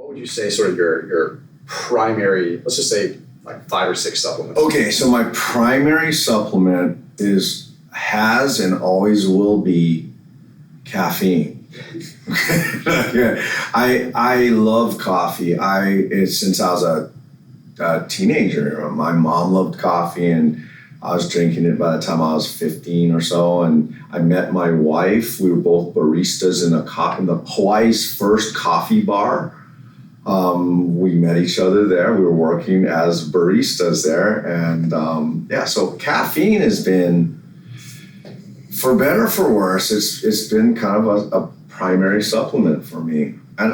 would you say sort of your primary, let's just say like 5 or 6 supplements? Okay, so my primary supplement has and always will be caffeine. Yeah. I love coffee. Since I was a teenager, my mom loved coffee, and I was drinking it by the time I was 15 or so. And I met my wife. We were both baristas in the Hawaii's first coffee bar. We met each other there. We were working as baristas there. And so caffeine has been, for better or for worse, it's been kind of a primary supplement for me. And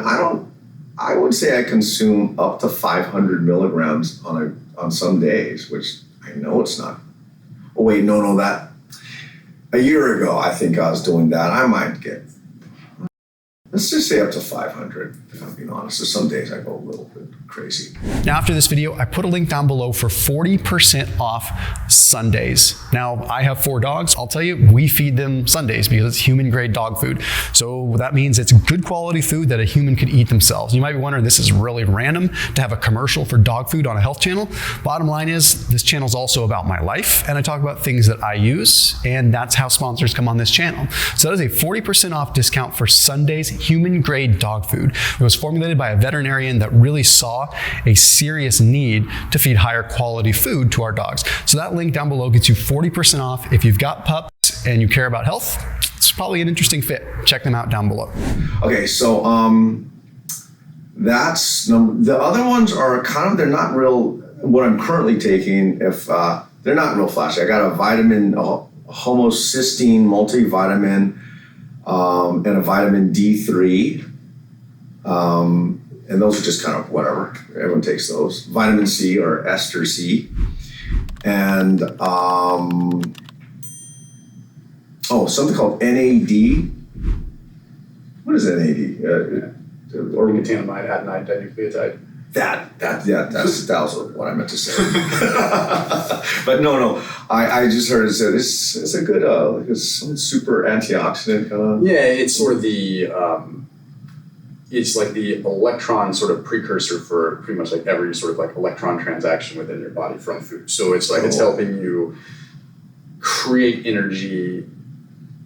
I would say I consume up to 500 milligrams on some days, which I know it's not. Oh wait, no, that a year ago I think I was doing that. I might get, let's just say up to 500, if I'm being honest. So some days I go a little bit crazy. Now, after this video, I put a link down below for 40% off Sundays. Now, I have 4 dogs. I'll tell you, we feed them Sundays because it's human-grade dog food. So that means it's good quality food that a human could eat themselves. You might be wondering, this is really random to have a commercial for dog food on a health channel. Bottom line is, this channel is also about my life, and I talk about things that I use, and that's how sponsors come on this channel. So that is a 40% off discount for Sundays human-grade dog food. It was formulated by a veterinarian that really saw a serious need to feed higher quality food to our dogs. So that link down below gets you 40% off. If you've got pups and you care about health, it's probably an interesting fit. Check them out down below. Okay, so that's the other ones are kind of, they're not real. What I'm currently taking, if they're not real flashy. I got a homocysteine multivitamin and a vitamin D3. And those are just kind of whatever. Everyone takes those. Vitamin C or ester C. And something called NAD. What is NAD? Nicotinamide adenine dinucleotide. That was what I meant to say. But no, I just heard it said it's a good it's some super antioxidant kind of. Yeah, it's sort of the it's like the electron sort of precursor for pretty much like every sort of like electron transaction within your body from food. So it's like it's helping you create energy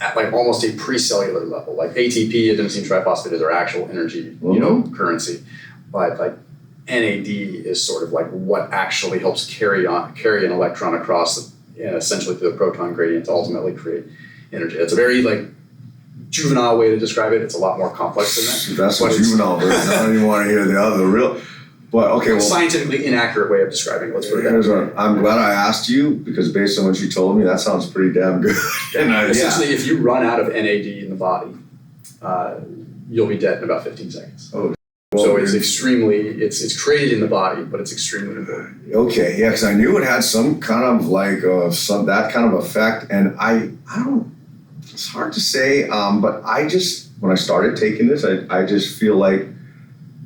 at like almost a pre-cellular level. Like ATP, adenosine triphosphate, is our actual energy, currency. But like NAD is sort of like what actually helps carry an electron across essentially through the proton gradient to ultimately create energy. It's a very like juvenile way to describe it. It's a lot more complex than that. That's what juvenile version. I don't even want to hear the other real. But okay, well, scientifically inaccurate way of describing it. Let's put it that way. I'm glad I asked you, because based on what you told me, that sounds pretty damn good. Essentially, if you run out of NAD in the body, you'll be dead in about 15 seconds. Oh. Well, so it's extremely, it's created in the body, but it's extremely important. Okay, yeah, because I knew it had some kind of like that kind of effect, and I don't. It's hard to say, but I just, when I started taking this, I just feel like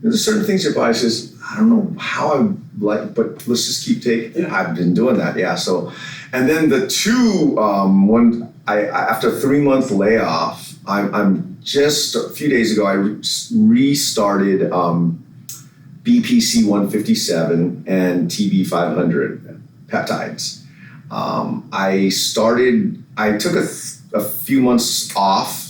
there's certain things your body says, I don't know how I like, but let's just keep taking. Yeah. I've been doing that, yeah. So, and then the two, after a 3-month layoff, I'm just a few days ago, I restarted BPC 157 and TB 500 peptides. I took a few months off.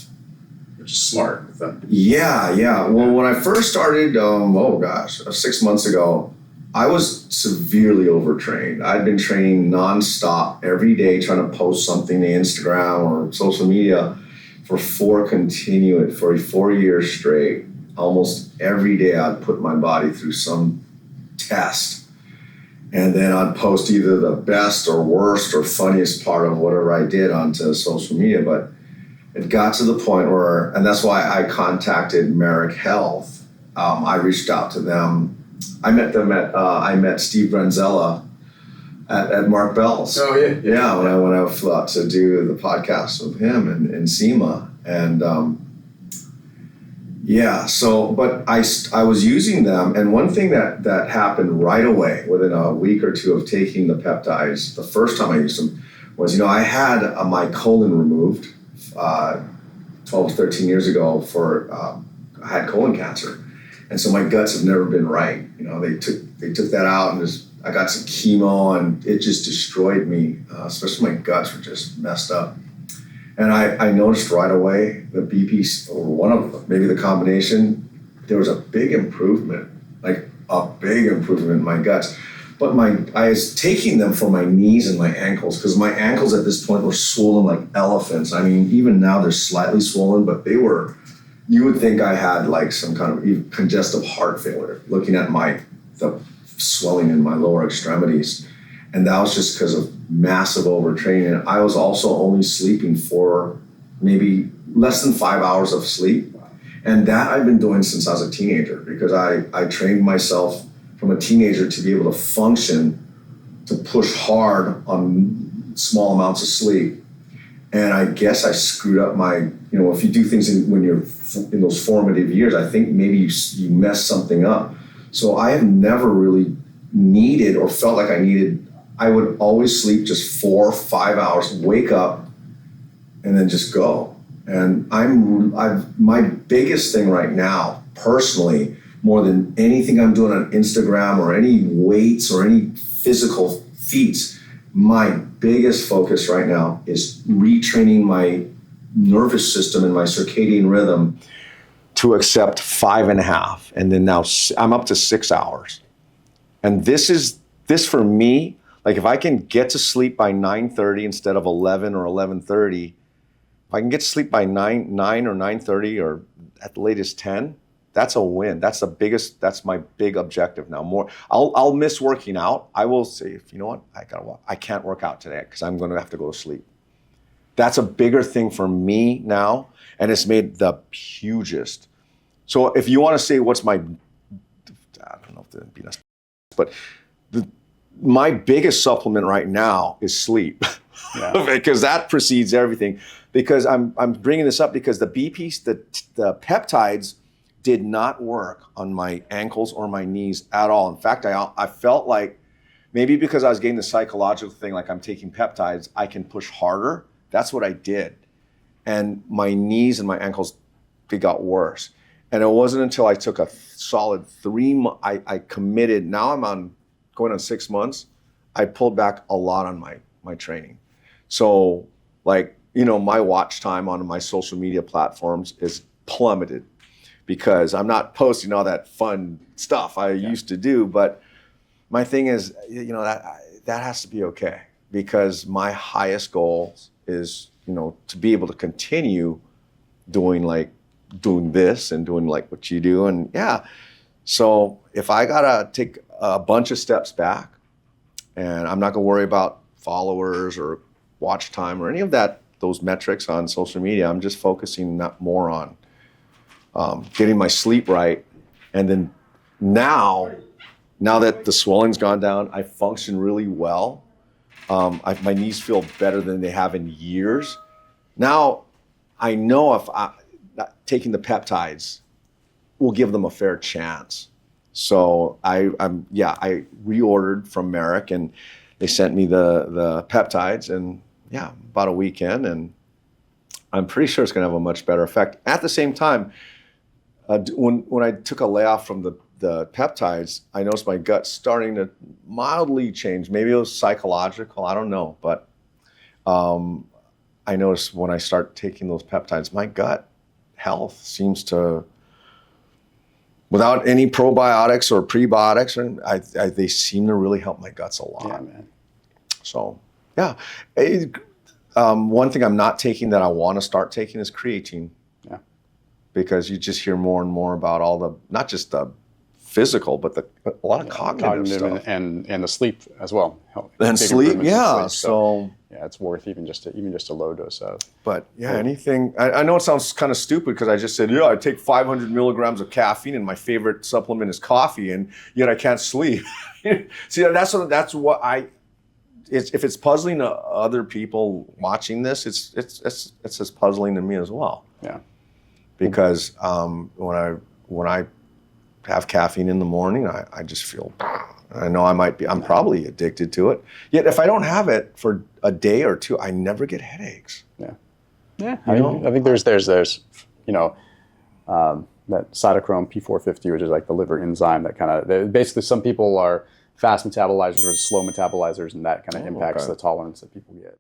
Which is smart. Yeah. Well, when I first started, 6 months ago, I was severely overtrained. I'd been training nonstop every day, trying to post something to Instagram or social media for 4 years straight. Almost every day I'd put my body through some test. And then I'd post either the best or worst or funniest part of whatever I did onto social media. But it got to the point where, and that's why I contacted Merrick Health. I reached out to them. I met Steve Branzella at Mark Bell's. Oh yeah. Yeah, when I flew out to do the podcast with him in SEMA. And but I was using them, and one thing that happened right away within a week or two of taking the peptides, the first time I used them, was, I had my colon removed 12, 13 years ago I had colon cancer. And so my guts have never been right. You know, they took that out, and I got some chemo, and it just destroyed me. Especially my guts were just messed up. And I noticed right away the BP, or one of them, maybe the combination, there was a big improvement, like a big improvement in my guts. But I was taking them for my knees and my ankles, because my ankles at this point were swollen like elephants. I mean, even now they're slightly swollen, but they were, you would think I had like some kind of congestive heart failure, looking at the swelling in my lower extremities. And that was just because of massive overtraining. I was also only sleeping for maybe less than 5 hours of sleep. And that I've been doing since I was a teenager, because I trained myself from a teenager to be able to function, to push hard on small amounts of sleep. And I guess I screwed up if you do things when you're in those formative years, I think maybe you mess something up. So I have never really needed or felt like I would always sleep just 4 or 5 hours, wake up, and then just go. And my biggest thing right now, personally, more than anything I'm doing on Instagram or any weights or any physical feats, my biggest focus right now is retraining my nervous system and my circadian rhythm to accept 5.5. And then now I'm up to 6 hours. And this for me, like if I can get to sleep by 9:30 instead of 11 or 11:30, if I can get to sleep by 9 or 9:30 or at the latest 10, that's a win. That's my big objective now. I'll miss working out. I will say, you know what, I can't work out today because I'm going to have to go to sleep. That's a bigger thing for me now, and it's made the hugest. So if you want to say what's my, I don't know if that'd be nice, but my biggest supplement right now is sleep. Yeah. Because that precedes everything. Because I'm bringing this up because the peptides did not work on my ankles or my knees at all. In fact, I felt like maybe because I was getting the psychological thing, like I'm taking peptides, I can push harder. That's what I did. And my knees and my ankles, they got worse. And it wasn't until I took a solid 3 months, I committed, now I'm going on 6 months, I pulled back a lot on my training. So my watch time on my social media platforms is plummeted because I'm not posting all that fun stuff I used to do. But my thing is, that has to be okay, because my highest goal is, to be able to continue doing this and doing like what you do. And so if I gotta take a bunch of steps back, and I'm not gonna worry about followers or watch time or any of those metrics on social media, I'm just focusing more on getting my sleep right. And then now that the swelling's gone down, I function really well. My knees feel better than they have in years. Now I know if taking the peptides will give them a fair chance. So I reordered from Merrick, and they sent me the peptides, and about a weekend, and I'm pretty sure it's going to have a much better effect. At the same time, when I took a layoff from the peptides, I noticed my gut starting to mildly change. Maybe it was psychological, I don't know, but I noticed when I start taking those peptides, my gut health seems to, without any probiotics or prebiotics, they seem to really help my guts a lot. Yeah, man. So, one thing I'm not taking that I want to start taking is creatine. Yeah. Because you just hear more and more about not just the physical, but a lot of cognitive stuff. And the sleep as well. And sleep, So it's worth even just a low dose of. But anything. I know it sounds kind of stupid because I just said, I take 500 milligrams of caffeine and my favorite supplement is coffee, and yet I can't sleep. See, that's what if it's puzzling to other people watching this, it's as puzzling to me as well. Yeah. Because when I have caffeine in the morning, I just feel, I know I'm probably addicted to it. Yet if I don't have it for a day or two, I never get headaches. Yeah. Yeah. I think there's that cytochrome P450, which is like the liver enzyme that kind of, basically some people are fast metabolizers versus slow metabolizers, and that kind of impacts the tolerance that people get.